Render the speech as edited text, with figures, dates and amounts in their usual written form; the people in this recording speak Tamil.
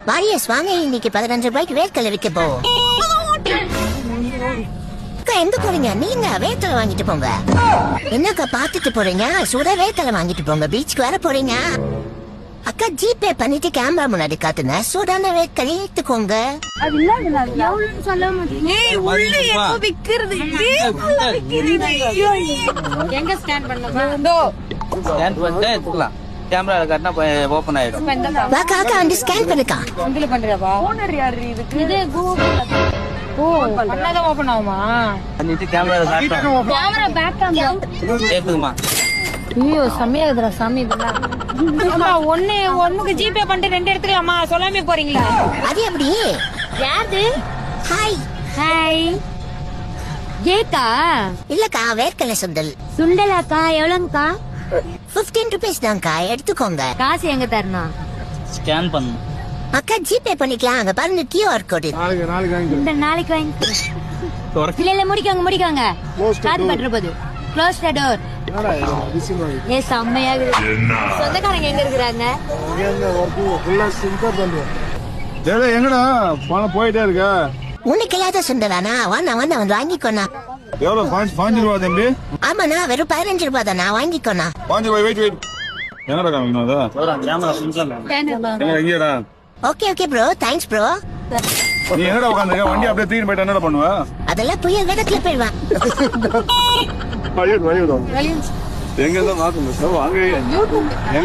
வாரியஸ் வாங்க, இன்னைக்கு 15 ரூபாய்க்கு வேர்க்கடலை விற்க போவோம். அக்கா எங்க போறீங்க? நீங்க வேர்க்கடலை வாங்கிட்டு போங்க. என்னக்கா பாத்துட்டு போறீங்க? சுட வேர்க்கடலை வாங்கிட்டு போங்க. பீச்சுக்கு வர போறீங்க. அக்கா ஜிபே பண்ணிட்டு கேமரா முன்னாடி காட்டுங்க. சூடான வேர்க்கடலை எடுத்துக்கோங்க. அது இல்ல எவ்வளவுன்னு சொல்ல முடியும். உள்ள எப்ப விக்கிறது? எங்க ஸ்கேன் பண்ணனும்? ஸ்கேன் பண்ணிட்டு எடுத்துக்கலாம். கேமரா காட்டினா ஓபன் ஆயிடும். வாக்கா அக்கா வந்து ஸ்கேன் பண்ணுக்கா. இதுல பண்றவா? ஓனர் யாரு இதுக்கு? இது கூகுள். ஓ, பண்ணாத ஓபன் ஆகுமா? பண்ணிட்டு கேமரா காட்டணும். கேமரா பேக் கேமரா ஏத்துக்குமா? ஐயோ செமையா இருக்குடா சாமி இதெல்லாம். அம்மா ஒண்ணுக்கு ஜிபே பண்ணிட்டு 2 எடுத்துக்கலாமா? சொல்லாமே போறீங்களா? அது எப்படி? யாரு? ஹாய். ஹாய். ஏக்கா இல்லக்கா வேர்க்கடலை சுண்டல். சுண்டலாக்கா எவ்வளவுக்கா? 15 ரூபீஸ் தான்க்கா, எடுத்துக்கோங்க. காசு எங்க தரணும்? ஸ்கேன் பண்ணணும். அக்கா ஜிபே பண்ணிக்கலாம். அங்க பாருங்க QR கோடு. இந்த நாளைக்கு வாங்கி. இல்ல முடிக்காங்க. காத்து பற்ற போது. Close the door. ஏ செம்மையா இருக்கு. சொந்தக்காரங்க எங்க இருக்கிறாங்க? எங்கடா பணம் போயிட்டே இருக்க? உனக்கு இல்லாத சுண்டலானா? வந்து வாங்கிக்கோண்ணா. எவ்வளவு? 5 ரூபா தம்பி. ஆமாண்ணா, வெறும் 15 ரூபாய் தானா, வாங்கிக்கோண்ணா. 5 ரூபாய். வெயிட் எங்கடா காமிக்கணும் அதை? கேமரா சிங்கம். எங்கடா? Okay bro, thanks bro. நீ என்னடா உட்காந்துருக்க? வண்டி அப்படியே தூக்கிட்டு போயிட்டு என்னடா பண்ணுவ? அதெல்லாம் புயல் வேகத்துல போயிடுவான். எங்க இருந்தா மாத்தணும் சார்? வாங்க.